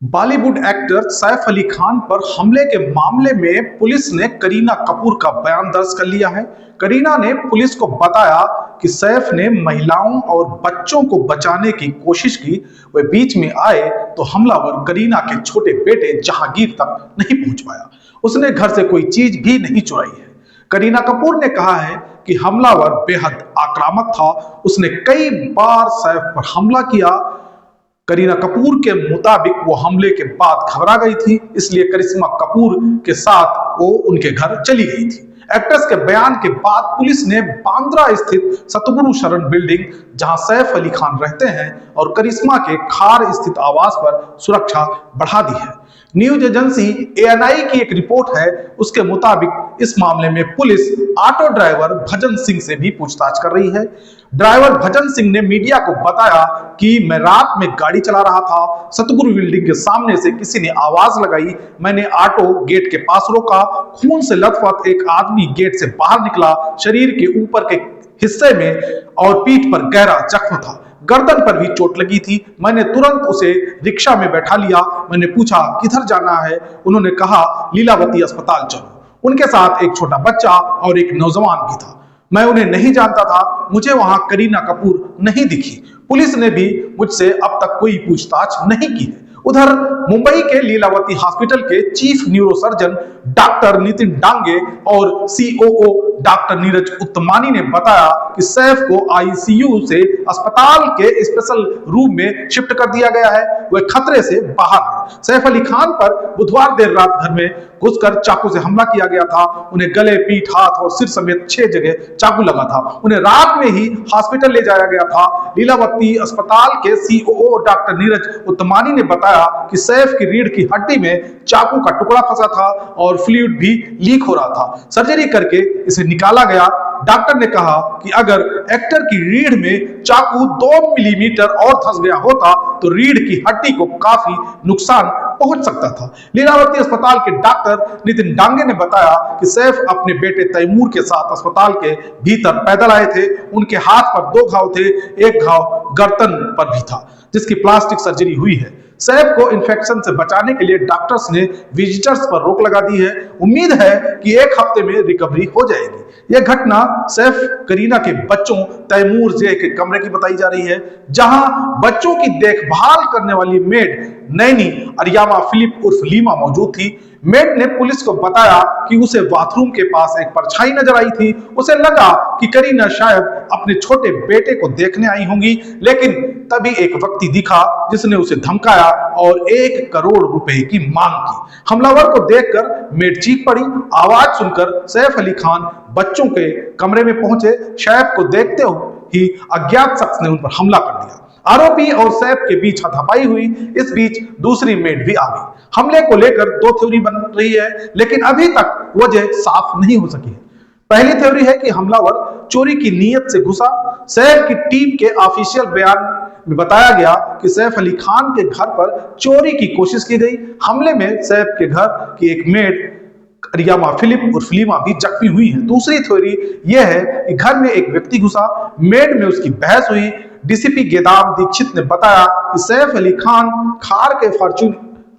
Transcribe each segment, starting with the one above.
Bollywood actor Saif Ali Khan पर हमले के मामले में पुलिस ने करीना कपूर का बयान दर्ज कर लिया है। करीना ने पुलिस को बताया कि सैफ ने महिलाओं और बच्चों को बचाने की कोशिश की, वे बीच में आए तो हमलावर करीना के छोटे बेटे जहांगीर तक नहीं पहुंच पाया। उसने घर से कोई चीज भी नहीं चुराई है। करीना कपूर ने कहा है कि हमलावर बेहद आक्रामक था, उसने कई बार सैफ पर हमला किया। करीना कपूर के मुताबिक वो हमले के बाद घबरा गई थी, इसलिए करिश्मा कपूर के साथ वो उनके घर चली गई थी। एक्ट्रेस के बयान के बाद पुलिस ने बांद्रा स्थित सतगुरु शरण बिल्डिंग, जहां सैफ अली खान रहते हैं, और करिश्मा के खार स्थित आवास पर सुरक्षा बढ़ा दी है। न्यूज एजेंसी एएनआई की एक रिपोर्ट है, उसके मुताबिक इस मामले में पुलिस ऑटो ड्राइवर भजन सिंह से भी पूछताछ कर रही है। ड्राइवर भजन सिंह ने मीडिया को बताया कि मैं रात में गाड़ी चला रहा था, सतगुरु बिल्डिंग के सामने से किसी ने आवाज लगाई, मैंने ऑटो गेट के पास रोका, खून से लथपथ एक आदमी गेट से बाहर निकला, शरीर के ऊपर के हिस्से में और पीठ पर गहरा जख्म था, गर्दन पर भी चोट लगी थी। मैंने तुरंत उसे रिक्शा में बैठा लिया। मैंने पूछा किधर जाना है, उन्होंने कहा लीलावती अस्पताल चलो। उनके साथ एक छोटा बच्चा और एक नौजवान भी था। मैं उन्हें नहीं जानता था, मुझे वहां करीना कपूर नहीं दिखी। पुलिस ने भी मुझसे अब तक कोई पूछताछ नहीं की है। उधर मुंबई के लीलावती हॉस्पिटल के chief neurosurgeon doctor Nitin Dange और सीओओ डॉक्टर नीरज उत्तमानी ने बताया कि सैफ को आईसीयू से अस्पताल के स्पेशल रूम में शिफ्ट कर दिया गया है, वह खतरे से बाहर है। सैफ अली खान पर बुधवार देर रात घर में घुसकर चाकू से हमला किया गया था। उन्हें गले, पीठ, हाथ और सिर समेत 6 जगह चाकू लगा था। उन्हें रात में ही हॉस्पिटल ले जाया गया था। लीलावती अस्पताल के सीओओ डॉक्टर नीरज उत्तमानी ने बताया कि सैफ की रीढ़ की हड्डी में चाकू का टुकड़ा फंसा था और फ्लूइड भी लीक हो रहा था। सर्जरी करके इसे निकाला गया। डॉक्टर ने कहा कि अगर एक्टर की रीढ़ में चाकू 2 मिलीमीटर और धंस गया होता तो रीढ़ की हड्डी को काफी नुकसान पहुंच सकता था। लीलावती अस्पताल के डॉक्टर नितिन डांगे ने बताया कि सैफ अपने बेटे तैमूर के साथ अस्पताल के भीतर पैदल आए थे। उनके हाथ पर 2 घाव थे, एक घाव गर्दन पर भी था, जिसकी प्लास्टिक सर्जरी हुई है। सैफ को इन्फेक्शन से बचाने के लिए डॉक्टर्स ने विजिटर्स पर रोक लगा दी है। उम्मीद है कि 1 हफ्ते में रिकवरी हो जाएगी। यह घटना सैफ करीना के बच्चों तैमूर जे के कमरे की बताई जा रही है, जहां बच्चों की देखभाल करने वाली मेड नैनी अरियामा फिलिप उर्फ लीमा मौजूद थी। मेड ने पुलिस को बताया कि उसे बाथरूम के पास एक परछाई नजर आई थी। उसे लगा कि करीना शायद अपने छोटे बेटे को देखने आई होंगी, लेकिन तभी एक व्यक्ति दिखा जिसने उसे धमकाया और 1 करोड़ रुपए की मांग की। हमलावर को देखकर मेड चीख पड़ी। आवाज सुनकर सैफ अली खान बच्चों के कमरे में पहुंचे। सैफ को देखते ही अज्ञात शख्स ने उन पर हमला कर दिया। आरोपी और सैफ के बीच हाथापाई हुई। इस बीच दूसरी मेड भी आ गई। हमले को लेकर 2 थ्योरी बन रही है, लेकिन अभी तक वजह साफ नहीं हो सकी है। पहली थ्योरी है कि हमलावर चोरी की नीयत से घुसा। सैफ की टीम के ऑफिशियल बयान में बताया गया कि सैफ अली खान के घर पर चोरी की कोशिश की गई। हमले में सैफ के घर की एक मेड अरियामा फिलिप उर्फ लीमा भी जख्मी हुई है। दूसरी थ्योरी यह है कि घर में एक व्यक्ति घुसा, मेड में उसकी बहस हुई। डीसीपी गेदाम दीक्षित ने बताया कि सैफ अली खान खार के फॉर्चून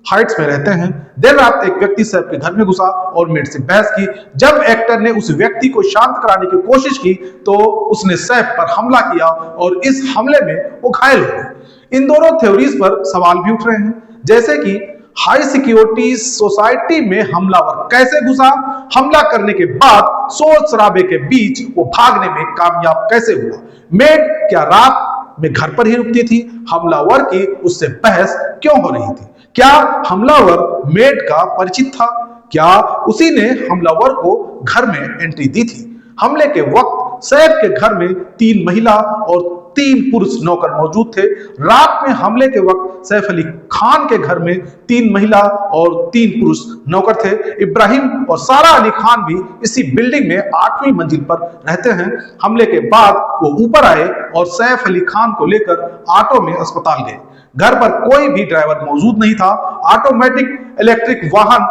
हाइट्स में रहते हैं। देर रात एक व्यक्ति सैफ के घर में घुसा और मेड से बहस की। जब एक्टर ने उस व्यक्ति को शांत कराने की कोशिश की तो उसने सैफ पर हमला किया और इस हमले में वो घायल हो गए। इन दोनों थ्योरीज पर सवाल भी उठ रहे हैं, जैसे कि हाई सिक्योरिटी सोसाइटी में हमलावर कैसे घुसा, हमला करने के बाद शोर शराबे के बीच वो भागने में कामयाब कैसे हुआ, मेड क्या रात में घर पर ही रुकती थी, हमलावर की उससे बहस क्यों हो रही थी, क्या हमलावर मेड का परिचित था, क्या उसी ने हमलावर को घर में एंट्री दी थी। हमले के वक्त सैफ के घर में 3 महिला और 3 पुरुष नौकर मौजूद थे। रात में हमले के वक्त सैफ अली खान के घर में 3 महिला और 3 पुरुष नौकर थे। इब्राहिम और सारा अली खान भी इसी बिल्डिंग में 8वीं मंजिल पर रहते हैं। हमले के बाद वो ऊपर आए और सैफ अली खान को लेकर ऑटो में अस्पताल गए। घर पर कोई भी ड्राइवर मौजूद नहीं था। ऑटोमेटिक इलेक्ट्रिक वाहन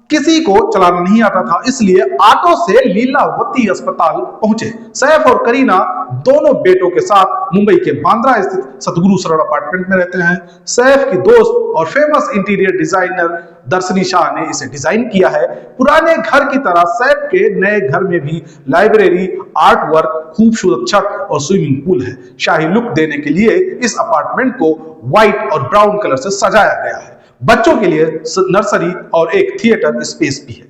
किसी को चलाना नहीं आता था, इसलिए ऑटो से लीलावती अस्पताल पहुंचे। सैफ और करीना दोनों बेटों के साथ मुंबई के बांद्रा स्थित सतगुरु शरण अपार्टमेंट में रहते हैं। सैफ की दोस्त और फेमस इंटीरियर डिजाइनर दर्शनी शाह ने इसे डिजाइन किया है। पुराने घर की तरह सैफ के नए घर में भी लाइब्रेरी, आर्ट वर्क, खूबसूरत छत और स्विमिंग पूल है। शाही लुक देने के लिए इस अपार्टमेंट को व्हाइट और ब्राउन कलर से सजाया गया है। बच्चों के लिए नर्सरी और एक थिएटर स्पेस भी है।